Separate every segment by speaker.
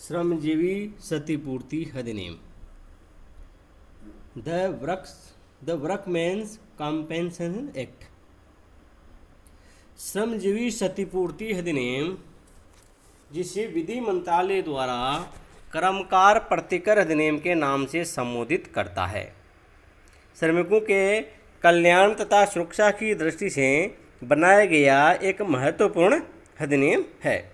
Speaker 1: श्रमजीवी क्षतिपूर्ति अधिनियम। The workman's compensation act. श्रमजीवी क्षतिपूर्ति अधिनियम, जिसे विधि मंत्रालय द्वारा कर्मकार प्रतिकर अधिनियम के नाम से संबोधित करता है, श्रमिकों के कल्याण तथा सुरक्षा की दृष्टि से बनाया गया एक महत्वपूर्ण अधिनियम है,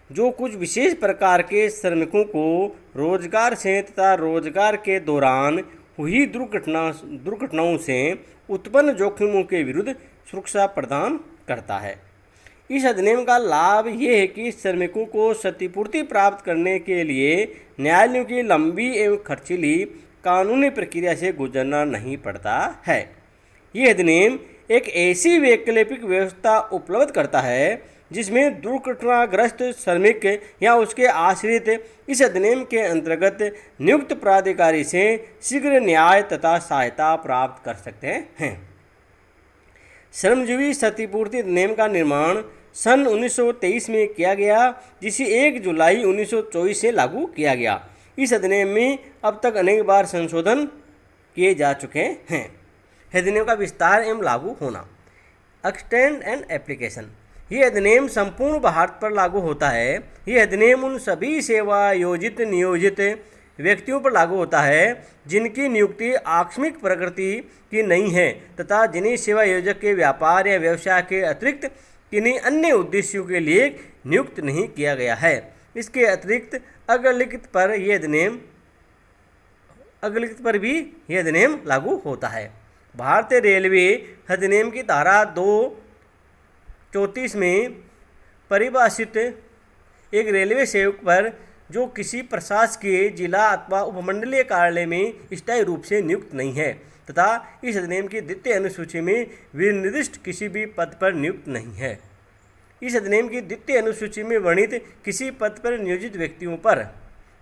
Speaker 1: जो कुछ विशेष प्रकार के श्रमिकों को रोजगार से तथा रोजगार के दौरान हुई दुर्घटनाओं से उत्पन्न जोखिमों के विरुद्ध सुरक्षा प्रदान करता है। इस अधिनियम का लाभ ये है कि श्रमिकों को क्षतिपूर्ति प्राप्त करने के लिए न्यायालयों की लंबी एवं खर्चीली कानूनी प्रक्रिया से गुजरना नहीं पड़ता है। ये अधिनियम एक ऐसी वैकल्पिक व्यवस्था उपलब्ध करता है जिसमें दुर्घटनाग्रस्त श्रमिक या उसके आश्रित इस अधिनियम के अंतर्गत नियुक्त प्राधिकारी से शीघ्र न्याय तथा सहायता प्राप्त कर सकते हैं। श्रमजीवी क्षतिपूर्ति अधिनियम का निर्माण सन 1923 में किया गया, जिसे 1 जुलाई 1924 से लागू किया गया। इस अधिनियम में अब तक अनेक बार संशोधन किए जा चुके हैं। अधिनियम का विस्तार एवं लागू होना। Extend and application. ये अधिनियम संपूर्ण भारत पर लागू होता है। ये अधिनियम उन सभी सेवायोजित नियोजित व्यक्तियों पर लागू होता है जिनकी नियुक्ति आकस्मिक प्रकृति की नहीं है तथा जिन्हें सेवा योजक के व्यापार या व्यवसाय के अतिरिक्त किन्हीं अन्य उद्देश्यों के लिए नियुक्त नहीं किया गया है। इसके अतिरिक्त अग्रलिखित पर भी यह अधिनियम लागू होता है। भारतीय रेलवे अधिनियम की धारा 234 में परिभाषित एक रेलवे सेवक पर जो किसी प्रशासकीय जिला अथवा उपमंडलीय कार्यालय में स्थायी रूप से नियुक्त नहीं है तथा इस अधिनियम की द्वितीय अनुसूची में विनिर्दिष्ट किसी भी पद पर नियुक्त नहीं है। इस अधिनियम की द्वितीय अनुसूची में वर्णित किसी पद पर नियोजित व्यक्तियों पर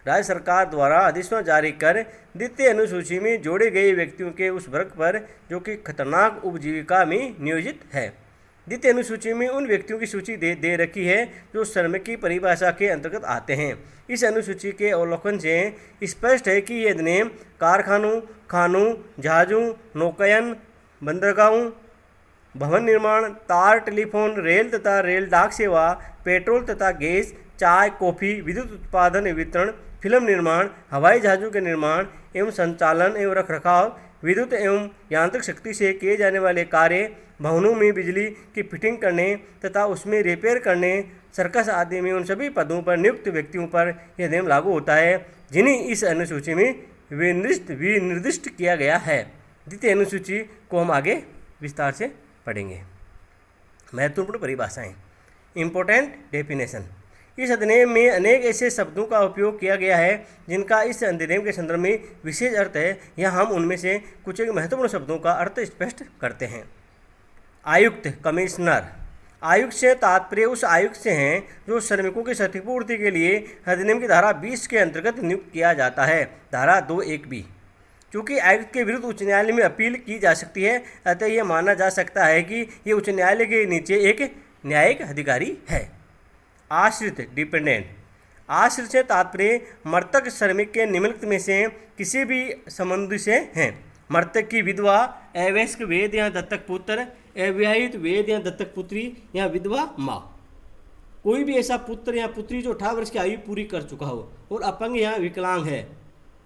Speaker 1: राज्य सरकार द्वारा अधिसूचना जारी कर द्वितीय अनुसूची में जोड़े गए व्यक्तियों के उस वर्ग पर जो कि खतरनाक उपजीविका में नियोजित है। द्वितीय अनुसूची में उन व्यक्तियों की सूची दे रखी है जो श्रमिक की परिभाषा के अंतर्गत आते हैं। इस अनुसूची के अवलोकन से स्पष्ट है कि यह अधिनियम कारखानों, खानों, जहाजों, नौकायन, बंदरगाहों, भवन निर्माण, तार, टेलीफोन, रेल तथा रेल डाक सेवा, पेट्रोल तथा गैस, चाय, कॉफ़ी, विद्युत उत्पादन एवं वितरण, फिल्म निर्माण, हवाई जहाज़ों के निर्माण एवं संचालन एवं रखरखाव, विद्युत एवं यांत्रिक शक्ति से किए जाने वाले कार्य, भवनों में बिजली की फिटिंग करने तथा उसमें रिपेयर करने, सर्कस आदि में उन सभी पदों पर नियुक्त व्यक्तियों पर यह अधिनियम लागू होता है जिन्हें इस अनुसूची में विनिर्दिष्ट किया गया है। द्वितीय अनुसूची को हम आगे विस्तार से पढ़ेंगे। महत्वपूर्ण परिभाषाएं। Important definition. इस अधिनियम में अनेक ऐसे शब्दों का उपयोग किया गया है जिनका इस अधिनियम के संदर्भ में विशेष अर्थ है। यहाँ हम उनमें से कुछ एक महत्वपूर्ण शब्दों का अर्थ स्पष्ट करते हैं। आयुक्त, कमिश्नर। आयुक्त से तात्पर्य उस आयुक्त से हैं जो श्रमिकों की क्षतिपूर्ति के लिए अधिनियम की धारा 20 के अंतर्गत नियुक्त किया जाता है। धारा 2(1)(b)। चूँकि आयुक्त के विरुद्ध उच्च न्यायालय में अपील की जा सकती है, अतः यह माना जा सकता है कि ये उच्च न्यायालय के नीचे एक न्यायिक अधिकारी है। आश्रित, डिपेंडेंट। आश्रित से तात्पर्य मृतक श्रमिक के निम्नलिखित में से किसी भी संबंधी से हैं। मृतक की विधवा, अवयस्क वेद या दत्तक पुत्र, अविवाहित वेद या दत्तक पुत्री या विधवा माँ। कोई भी ऐसा पुत्र या पुत्री जो 18 वर्ष की आयु पूरी कर चुका हो और अपंग या विकलांग है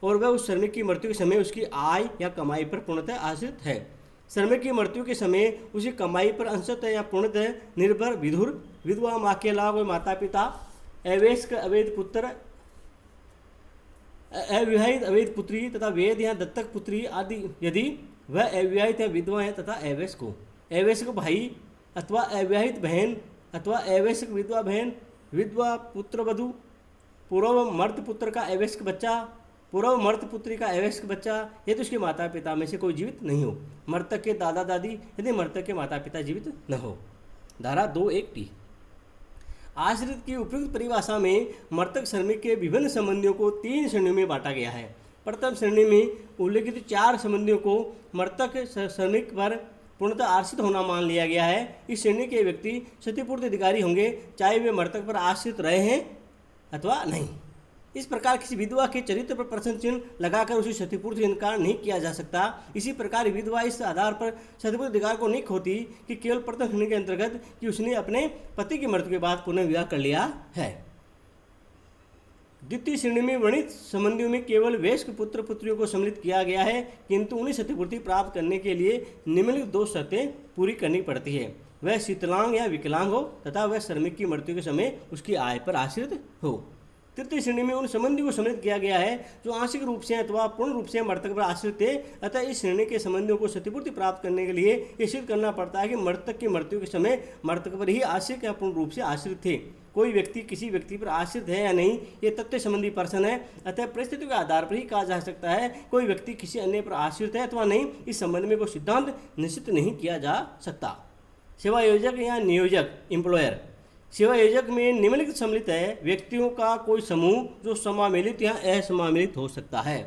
Speaker 1: और वह उस श्रमिक की मृत्यु के समय उसकी आय या कमाई पर पूर्णतः आश्रित है। श्रमिक की मृत्यु के समय उसकी कमाई पर अंशतः या पूर्णतः निर्भर विधुर, विधवा माँ के अलावा माता पिता, अवयस्क अवैध पुत्र, अविवाहित अवैध पुत्री तथा वेद या दत्तक पुत्री आदि यदि वह अविवाहित या विधवा है तथा अवयस्क हो। अवयस्क भाई अथवा अविवाहित बहन अथवा अवयस्क विधवा बहन, विधवा पुत्र वधू, पूर्व मर्द पुत्र का अवयस्क बच्चा, पूर्व मर्द पुत्री का अवयस्क बच्चा यदि उसके माता पिता में से कोई जीवित नहीं हो। मृतक के दादा दादी यदि मृतक के माता पिता जीवित न हो। धारा 2(1)(t)। आश्रित की उपयुक्त परिभाषा में मृतक श्रमिक के विभिन्न संबंधियों को 3 श्रेणियों में बांटा गया है। प्रथम श्रेणी में उल्लेखित 4 संबंधियों को मृतक श्रमिक पर पूर्णतः आश्रित होना मान लिया गया है। इस श्रेणी के व्यक्ति क्षतिपूर्ति अधिकारी होंगे, चाहे वे मृतक पर आश्रित रहे हैं अथवा नहीं। इस प्रकार किसी विधवा के चरित्र पर प्रश्न चिन्ह लगाकर उसी क्षतिपूर्ति का इनकार नहीं किया जा सकता। इसी प्रकार विधवा इस आधार पर क्षतिपूर्ति अधिकार को नहीं खोती कि केवल प्रथम श्रेणी के अंतर्गत कि उसने अपने पति की मृत्यु के बाद पुनर्विवाह कर लिया है। द्वितीय श्रेणी में वर्णित संबंधियों में केवल वयस्क पुत्र पुत्रियों को सम्मिलित किया गया है, किंतु उन्हें क्षतिपूर्ति प्राप्त करने के लिए निम्नलिखित 2 शर्तें पूरी करनी पड़ती है। वह शीतलांग या विकलांग हो तथा वह श्रमिक की मृत्यु के समय उसकी आय पर आश्रित हो। तृतीय श्रेणी में उन संबंधियों को सम्मिलित किया गया है जो आंशिक रूप से अथवा पूर्ण रूप से मृतक पर आश्रित थे। अतः इस श्रेणी के संबंधियों को क्षतिपूर्ति प्राप्त करने के लिए यह सिद्ध करना पड़ता है कि मृतक की मृत्यु के समय मृतक पर ही आंशिक या पूर्ण रूप से आश्रित थे। कोई व्यक्ति किसी व्यक्ति पर आश्रित है या नहीं, ये तथ्य संबंधी प्रश्न है। अतः परिस्थितियों के आधार पर ही कहा जा सकता है कोई व्यक्ति किसी अन्य पर आश्रित है अथवा नहीं। इस संबंध में कोई सिद्धांत निश्चित नहीं किया जा सकता। सेवायोजक या नियोजक एम्प्लॉयर। सेवायोजक में निम्नलिखित सम्मिलित है व्यक्तियों का कोई समूह जो समामिलित या असमामिलित हो सकता है।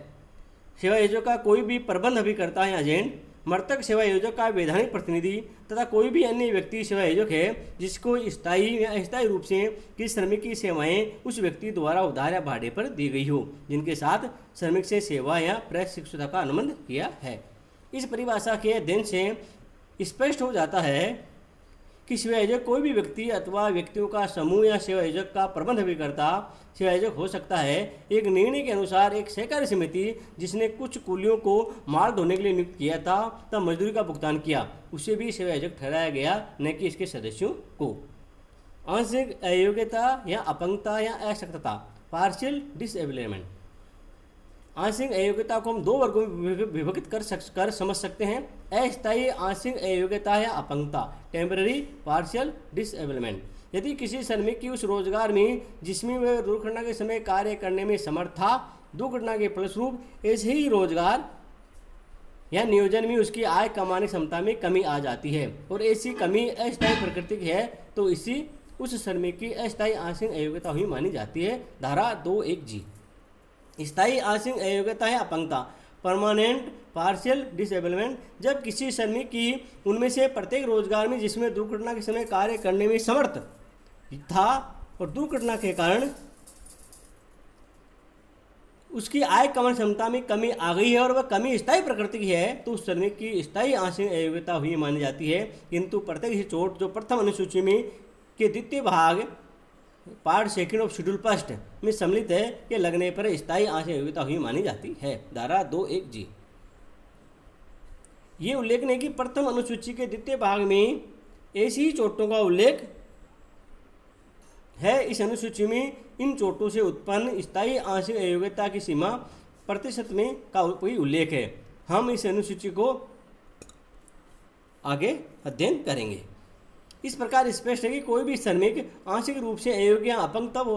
Speaker 1: सेवायोजक का कोई भी प्रबंध अभिकर्ता या एजेंट, मृतक सेवायोजक का वैधानिक प्रतिनिधि तथा कोई भी अन्य व्यक्ति सेवायोजक है जिसको स्थायी या अस्थायी रूप से किसी श्रमिक की सेवाएं उस व्यक्ति द्वारा उधार या भाड़े पर दी गई हो जिनके साथ श्रमिक से सेवा या प्रशिक्षुता का अनुबंध किया है। इस परिभाषा के अध्ययन से स्पष्ट हो जाता है कि सेवायोजक कोई भी व्यक्ति अथवा व्यक्तियों का समूह या सेवायोजक का प्रबंध अभिकर्ता सेवायोजक हो सकता है। एक निर्णय के अनुसार एक सहकारी समिति जिसने कुछ कुलियों को माल ढोने के लिए नियुक्त किया था तब मजदूरी का भुगतान किया, उसे भी सेवायोजक ठहराया गया, न कि इसके सदस्यों को। आंशिक अयोग्यता या अपंगता या अशक्तता, पार्शियल डिसेबलमेंट। आंशिक अयोग्यता को हम 2 वर्गों में विभाजित कर समझ सकते हैं। अस्थायी आंशिक अयोग्यता या अपंगता, टेम्पररी पार्शियल डिसेबलमेंट। यदि किसी श्रमिक की उस रोजगार में जिसमें वह दुर्घटना के समय कार्य करने में समर्थ था, दुर्घटना के फलस्वरूप ऐसे ही रोजगार या नियोजन में उसकी आय कमाने क्षमता में कमी आ जाती है और ऐसी कमी अस्थायी प्रकृति की है तो उस श्रमिक की अस्थायी आंशिक अयोग्यता हुई मानी जाती है। धारा 2(1)(g). स्थायी आंशिक अयोग्यता है अपंगता, परमानेंट पार्शियल डिसेबलमेंट। जब किसी श्रमिक की उनमें से प्रत्येक रोजगार में जिसमें दुर्घटना के समय कार्य करने में समर्थ था और दुर्घटना के कारण उसकी आय कमाने क्षमता में कमी आ गई है और वह कमी स्थायी प्रकृति की है तो उस श्रमिक की स्थायी आंशिक अयोग्यता हुई मानी जाती है। किंतु प्रत्येक चोट जो प्रथम अनुसूची में के द्वितीय भाग पार्ट 2 ऑफ शेड्यूल 1 में सम्मिलित है कि लगने पर स्थायी आंशिक अयोग्यता हुई मानी जाती है। धारा 2(1)(g). ये उल्लेखनीय है कि प्रथम अनुसूची के द्वितीय भाग में ऐसी ही चोटों का उल्लेख है। इस अनुसूची में इन चोटों से उत्पन्न स्थायी आंशिक अयोग्यता की सीमा प्रतिशत में का कोई उल्लेख है। हम इस अनुसूची को आगे अध्ययन करेंगे। इस प्रकार स्पष्ट है कि कोई भी श्रमिक आंशिक रूप से अयोग्य या अपंग तब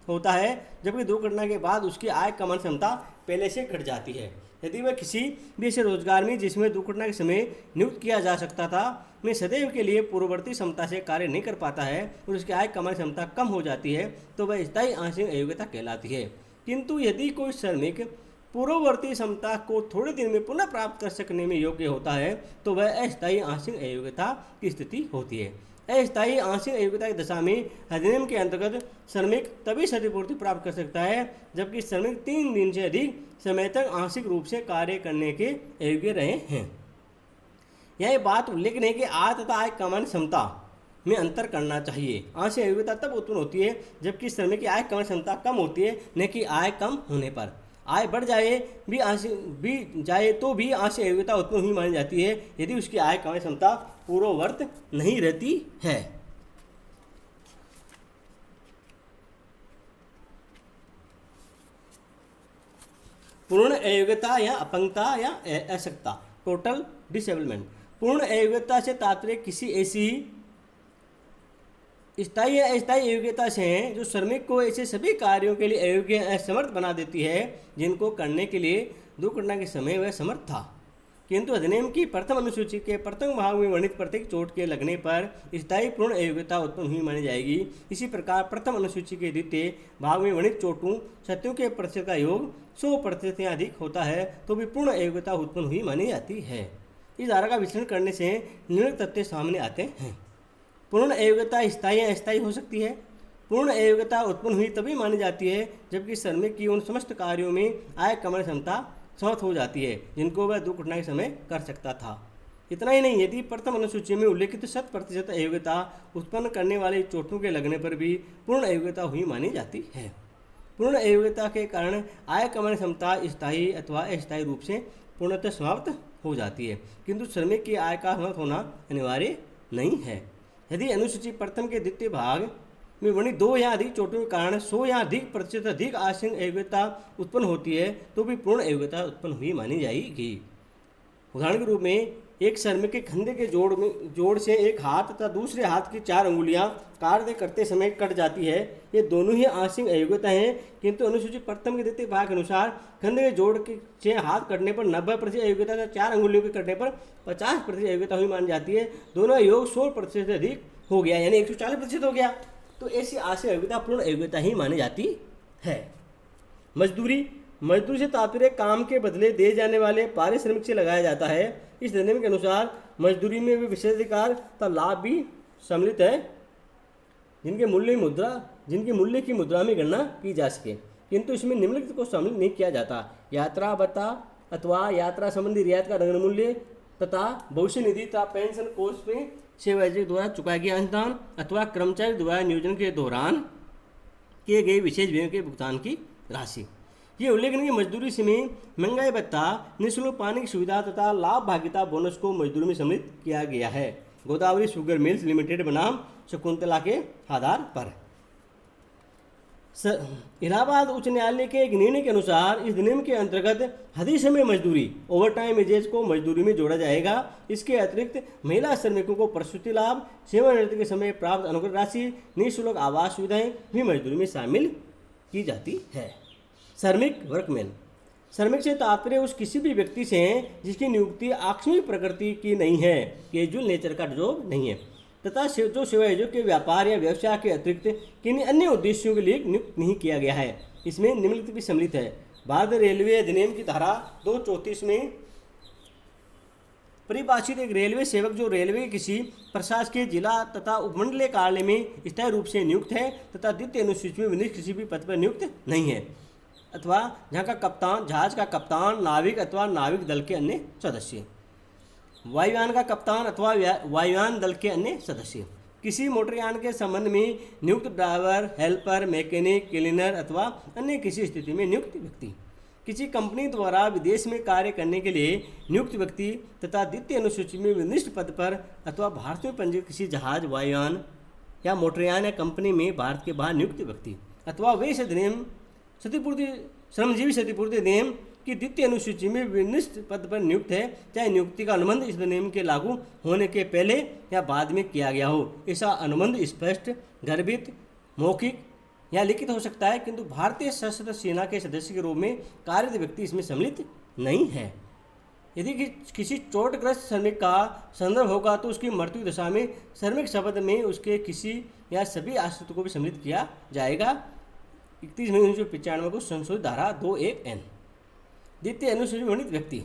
Speaker 1: होता है जबकि दुर्घटना के बाद उसकी आय कमाने क्षमता पहले से घट जाती है। यदि वह किसी भी ऐसे रोजगार में जिसमें दुर्घटना के समय नियुक्त किया जा सकता था में सदैव के लिए पूर्ववर्ती क्षमता से कार्य नहीं कर पाता है और उसकी आय कमाने क्षमता कम हो जाती है तो वह स्थायी आंशिक अयोग्यता कहलाती है। किंतु यदि कोई श्रमिक पूर्ववर्ती क्षमता को थोड़े दिन में पुनः प्राप्त कर सकने में योग्य होता है तो वह अस्थायी आंशिक अयोग्यता की स्थिति होती है। अस्थायी आंशिक अयोग्यता की दशा में अधिनियम के अंतर्गत श्रमिक तभी क्षतिपूर्ति प्राप्त कर सकता है जबकि श्रमिक 3 दिन से अधिक समय तक आंशिक रूप से कार्य करने के अयोग्य रहे हैं। यह बात उल्लेखनीय है कि आय तथा आय कमाने क्षमता में अंतर करना चाहिए। आंशिक अयोग्यता तब उत्पन्न होती है जबकि श्रमिक की आय कमाने क्षमता कम होती है, न कि आय कम होने पर। आय बढ़ जाए भी आंशिक अयोग्यता उत्पन्न हुई मानी जाती है यदि उसकी आय कमाने क्षमता पूर्ववत नहीं रहती है। पूर्ण अयोग्यता या अपंगता या अशक्तता, टोटल डिसेबलमेंट। पूर्ण अयोग्यता से तात्पर्य किसी ऐसी स्थायी या अस्थायी अयोग्यता से हैं जो श्रमिक को ऐसे सभी कार्यों के लिए अयोग्य असमर्थ बना देती है जिनको करने के लिए दुर्घटना के समय वह समर्थ था। किंतु अधिनियम की प्रथम अनुसूची के प्रथम भाग में वर्णित प्रत्येक चोट के लगने पर स्थायी पूर्ण अयोग्यता उत्पन्न हुई मानी जाएगी। इसी प्रकार प्रथम अनुसूची के द्वितीय भाग में वर्णित चोटों सत्यों के प्रतिशत का योग 100% या अधिक होता है तो भी पूर्ण अयोग्यता उत्पन्न हुई मानी जाती है। इस धारा का विश्लेषण करने से निम्नलिखित तथ्य सामने आते हैं। पूर्ण अयोग्यता स्थायी या अस्थायी हो सकती है। पूर्ण अयोग्यता उत्पन्न हुई तभी मानी जाती है जबकि श्रमिक की उन समस्त कार्यों में आय कमाने क्षमता समाप्त हो जाती है जिनको वह दुख उठने के समय कर सकता था। इतना ही नहीं, यदि प्रथम अनुसूची में उल्लेखित 100% अयोग्यता उत्पन्न करने वाली चोटों के लगने पर भी पूर्ण अयोग्यता हुई मानी जाती है। पूर्ण अयोग्यता के कारण आय कमाने क्षमता स्थायी अथवा अस्थायी रूप से पूर्णतः समाप्त हो जाती है, किंतु श्रमिक की आय का समाप्त होना अनिवार्य नहीं है। यदि अनुसूची प्रथम के द्वितीय भाग में वर्णित 2 या अधिक चोटों के कारण 100 या अधिक प्रतिशत अधिक आंशिक अयोग्यता उत्पन्न होती है तो भी पूर्ण अयोग्यता उत्पन्न हुई मानी जाएगी। उदाहरण के रूप में एक श्रमिक के कंधे के जोड़ से एक हाथ तथा दूसरे हाथ की 4 अंगुलियां कार्य करते समय कट जाती है। ये दोनों ही आंशिक अयोग्यता हैं, किंतु अनुसूची प्रथम के द्वितीय भाग के अनुसार कंधे के जोड़ के 6 हाथ कटने पर 90% अयोग्यता तथा 4 अंगुलियों के कटने पर 50% अयोग्यता हुई मानी जाती है। दोनों योग 100% से अधिक हो गया, यानी 140% हो गया, तो ऐसी आंशिक अयोग्यता पूर्ण अयोग्यता ही मानी जाती है। मजदूरी से तात्पर्य काम के बदले दिए जाने वाले पारिश्रमिक से लगाया जाता है। इस अधिनियम के अनुसार मजदूरी में भी विशेषाधिकार तथा लाभ भी सम्मिलित है जिनके मूल्य की मुद्रा में गणना की जा सके, किंतु इसमें निम्नलिखित को सम्मिलित नहीं किया जाता: यात्रा भत्ता अथवा यात्रा संबंधी रियायत का नगद मूल्य तथा भविष्य निधि तथा पेंशन कोष में सेवायोजक द्वारा चुकाया गया अंशदान अथवा कर्मचारी द्वारा नियोजन के दौरान किए गए विशेष व्ययों के भुगतान की राशि। ये उल्लेखनीय मजदूरी में महंगाई भत्ता, निःशुल्क पानी की सुविधा तथा लाभ भागिता बोनस को मजदूरी में सम्मिलित किया गया है। गोदावरी शुगर मिल्स लिमिटेड बनाम शकुंतला के आधार पर। इलाहाबाद उच्च न्यायालय के एक निर्णय के अनुसार इस अधिनियम के अंतर्गत हदी समय मजदूरी ओवर टाइम वेजेज को मजदूरी में जोड़ा जाएगा। इसके अतिरिक्त महिला श्रमिकों को प्रसूति लाभ, सेवानिवृत्ति के समय प्राप्त अनुग्रह राशि, निःशुल्क आवास सुविधाएं भी मजदूरी में शामिल की जाती है। श्रमिक वर्कमैन। श्रमिक से तात्पर्य उस किसी भी व्यक्ति से है जिसकी नियुक्ति आकस्मिक प्रकृति की नहीं है, कैजुअल नेचर का जॉब नहीं है, तथा जो सेवायोजक के व्यापार या व्यवसाय के अतिरिक्त किन्हीं अन्य उद्देश्यों के लिए नियुक्त नहीं किया गया है। इसमें निम्नलिखित भी सम्मिलित है: भारतीय रेलवे अधिनियम की धारा 234 में परिभाषित एक रेलवे सेवक जो रेलवे के किसी प्रशासकीय जिला तथा उपमंडलीय कार्यालय में स्थायी रूप से नियुक्त है तथा द्वितीय अनुसूची में विनिर्दिष्ट किसी भी पद पर नियुक्त नहीं है, अथवा जहाँ का कप्तान, जहाज का कप्तान, नाविक अथवा नाविक दल के अन्य सदस्य, वायुयान का कप्तान अथवा वायुयान दल के अन्य सदस्य, किसी मोटरयान के संबंध में नियुक्त ड्राइवर, हेल्पर, मैकेनिक, क्लीनर अथवा अन्य किसी स्थिति में नियुक्त व्यक्ति, किसी कंपनी द्वारा विदेश में कार्य करने के लिए नियुक्त व्यक्ति तथा द्वितीय अनुसूची में विनिर्दिष्ट पद पर अथवा भारत में पंजीकृत किसी जहाज, वायुयान या मोटरयान या कंपनी में भारत के बाहर नियुक्त व्यक्ति, अथवा वे इस अधिनियम श्रमजीवी क्षतिपूर्ति अधिनियम की द्वितीय अनुसूची में विनिर्दिष्ट पद पर नियुक्त है, चाहे नियुक्ति का अनुबंध इस अधिनियम के लागू होने के पहले या बाद में किया गया हो। ऐसा अनुबंध स्पष्ट, गर्भित, मौखिक या लिखित हो सकता है, किंतु भारतीय सशस्त्र सेना के सदस्य के रूप में कार्यरत व्यक्ति इसमें सम्मिलित नहीं है। यदि किसी चोटग्रस्त श्रमिक का संदर्भ होगा तो उसकी मृत्यु दशा में श्रमिक शब्द में उसके किसी या सभी आश्रितों को भी सम्मिलित किया जाएगा। 31 मई 1995 को संशोधित धारा 21N। द्वितीय अनुसूची में वर्णित व्यक्ति।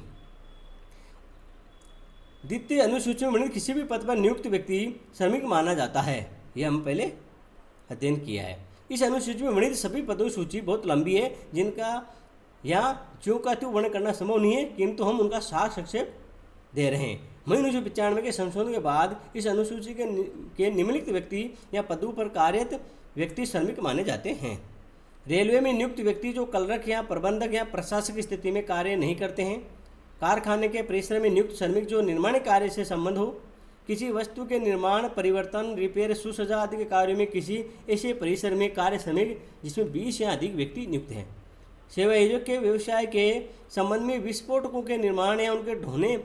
Speaker 1: द्वितीय अनुसूची में वर्णित किसी भी पद पर नियुक्त व्यक्ति श्रमिक माना जाता है, यह हम पहले अध्ययन किया है। इस अनुसूची में वर्णित सभी पदों की सूची बहुत लंबी है, जिनका यहाँ ज्यों का त्यों वर्णन करना संभव नहीं है, किंतु हम उनका सार संक्षेप दे रहे हैं। मई 1995 के संशोधन के बाद इस अनुसूची के निम्नलिखित व्यक्ति या पदों पर कार्यरत व्यक्ति श्रमिक माने जाते हैं: रेलवे में नियुक्त व्यक्ति जो कलरक या प्रबंधक या प्रशासक की स्थिति में कार्य नहीं करते हैं, कारखाने के परिसर में नियुक्त श्रमिक जो निर्माण कार्य से संबंध हो, किसी वस्तु के निर्माण, परिवर्तन, रिपेयर, सुसज्जा आदि के कार्यों में किसी ऐसे परिसर में कार्य श्रमिक जिसमें 20 या अधिक व्यक्ति नियुक्त हैं, सेवायोजक के व्यवसाय के संबंध में विस्फोटकों के निर्माण या उनके ढोने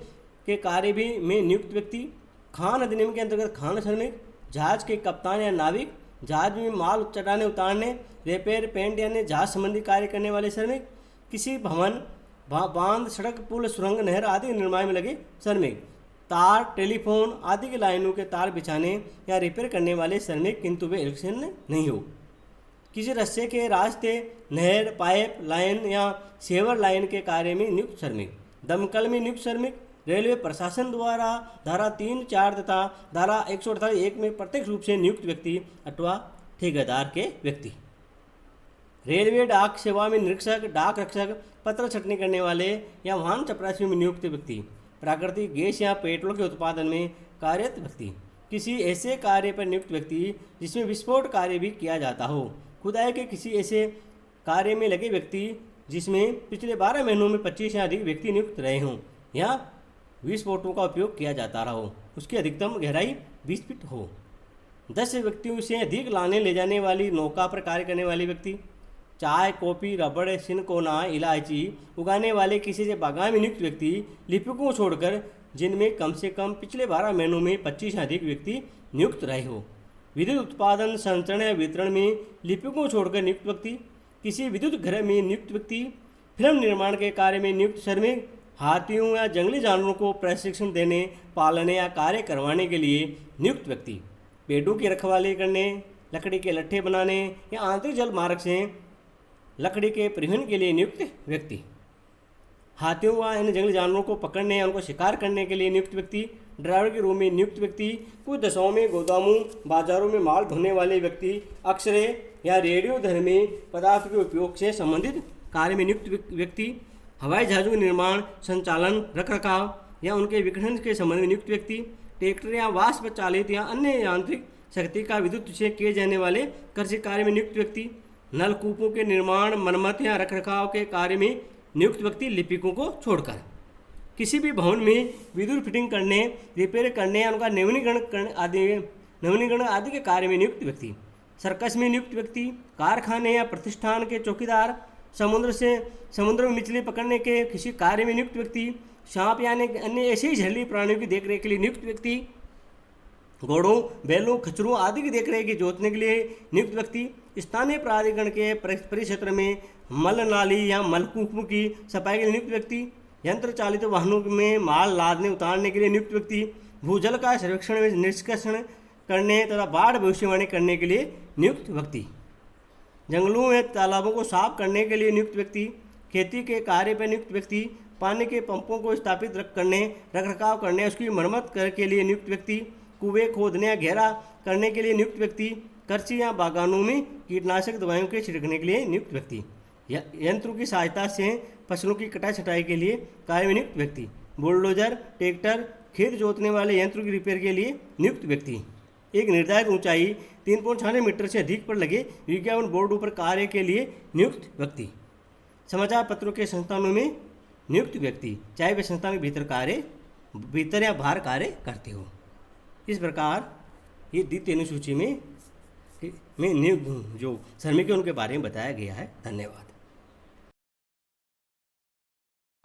Speaker 1: के कार्य भी में नियुक्त व्यक्ति, खान अधिनियम के अंतर्गत खान श्रमिक, जहाज के कप्तान या नाविक, जहाज में माल चढ़ाने उतारने, रिपेयर, पेंट यानी जहाज संबंधी कार्य करने वाले श्रमिक, किसी भवन, बांध, सड़क, पुल, सुरंग, नहर आदि निर्माण में लगे श्रमिक, तार, टेलीफोन आदि की लाइनों के तार बिछाने या रिपेयर करने वाले श्रमिक, किंतु वे इलेक्ट्रीशियन नहीं हो, किसी रस्से के रास्ते, नहर, पाइप लाइन या सेवर लाइन के कार्य में नियुक्त श्रमिक, दमकल में नियुक्त श्रमिक, रेलवे प्रशासन द्वारा धारा 3, 4 तथा धारा 148(1) में प्रत्यक्ष रूप से नियुक्त व्यक्ति अथवा ठेकेदार के व्यक्ति। रेलवे डाक सेवा में निरीक्षक, डाक रक्षक, पत्र छटनी करने वाले या वाहन चपरासी में नियुक्त व्यक्ति। प्राकृतिक गैस या पेट्रोल के उत्पादन में कार्यरत व्यक्ति। किसी ऐसे कार्य पर नियुक्त व्यक्ति जिसमें विस्फोट कार्य भी किया जाता हो। खुदाई के किसी ऐसे कार्य में लगे व्यक्ति जिसमें पिछले 12 महीनों में 25 या अधिक व्यक्ति नियुक्त रहे हों या विस्फोटों का उपयोग किया जाता रहा हो, उसकी अधिकतम गहराई 20 फीट हो। 10 व्यक्तियों से अधिक लाने ले जाने वाली नौका पर कार्य करने वाले व्यक्ति। चाय, कॉफ़ी, रबड़, सिनकोना, इलायची उगाने वाले किसी से बागान में नियुक्त व्यक्ति। लिपिकों को छोड़कर जिनमें कम से कम पिछले 12 महीनों में 25 से अधिक व्यक्ति नियुक्त रहे हो। विद्युत उत्पादन, संचरण या वितरण में लिपिकों को छोड़कर नियुक्त व्यक्ति। किसी विद्युत घर में नियुक्त व्यक्ति। फिल्म निर्माण के कार्य में नियुक्त श्रमिक। हाथियों या जंगली जानवरों को प्रशिक्षण देने, पालने या कार्य करवाने के लिए नियुक्त व्यक्ति। पेड़ों की रखवाली करने, लकड़ी के लट्ठे बनाने या आंतरिक जल मार्ग से लकड़ी के परिवहन के लिए नियुक्त व्यक्ति। हाथियों व अन्य जंगली जानवरों को पकड़ने या उनको शिकार करने के लिए नियुक्त व्यक्ति। ड्राइवर के रूप में नियुक्त व्यक्ति। कुछ दशाओं में गोदामों, बाजारों में माल ढोने वाले व्यक्ति। अक्सरे या रेडियो धर्मी पदार्थ के उपयोग से संबंधित कार्य में नियुक्त व्यक्ति। हवाई जहाज़ों के निर्माण, संचालन, रखरखाव या उनके विघटन के संबंध में नियुक्त व्यक्ति। ट्रैक्टर या वाष्प चालित या अन्य यांत्रिक शक्ति का विद्युत से किए जाने वाले कृषि कार्य में नियुक्त व्यक्ति। नलकूपों के निर्माण, मरम्मत या रखरखाव के कार्य में नियुक्त व्यक्ति लिपिकों को छोड़कर। किसी भी भवन में विद्युत फिटिंग करने, रिपेयर करने या उनका नवीनीकरण आदि के कार्य में नियुक्त व्यक्ति। सर्कस में नियुक्त व्यक्ति। कारखाने या प्रतिष्ठान के चौकीदार। समुद्र में मछली पकड़ने के किसी कार्य में नियुक्त व्यक्ति। सांप यानी अन्य ऐसे ही जहरीली प्राणियों की देखरेख के लिए नियुक्त व्यक्ति। घोड़ों, बैलों, खच्चरों आदि की देखरेख की जोतने के लिए नियुक्त व्यक्ति। स्थानीय प्राधिकरण के परिक्षेत्र में मल नाली या मलकूपों की सफाई के लिए नियुक्त व्यक्ति। यंत्र चालित वाहनों में माल लादने उतारने के लिए नियुक्त व्यक्ति। भूजल का सर्वेक्षण में निष्कर्षण करने तथा बाढ़ भविष्यवाणी करने के लिए नियुक्त व्यक्ति। जंगलों या तालाबों को साफ करने के लिए नियुक्त व्यक्ति। खेती के कार्य पर नियुक्त व्यक्ति। पानी के पंपों को स्थापित रखरखाव करने, उसकी मरम्मत के लिए नियुक्त व्यक्ति। कुएं खोदने या घेरा करने के लिए नियुक्त व्यक्ति। कृषि या बागानों में कीटनाशक दवाइयों के छिड़कने के लिए नियुक्त व्यक्ति। यंत्रों की सहायता से फसलों की कटाई छटाई के लिए कार्य में नियुक्त व्यक्ति। बुलडोजर, ट्रैक्टर, खेत जोतने वाले यंत्रों की रिपेयर के लिए नियुक्त व्यक्ति। एक निर्धारित ऊंचाई 3.96 मीटर से अधिक पर लगे विज्ञापन बोर्डों पर कार्य के लिए नियुक्त व्यक्ति। समाचार पत्रों के संस्थानों में नियुक्त व्यक्ति, चाहे वे संस्थान के भीतर या बाहर कार्य करते हो। इस प्रकार ये द्वितीय अनुसूची में नियुक्त जो श्रमिक है उनके बारे में बताया गया है। धन्यवाद।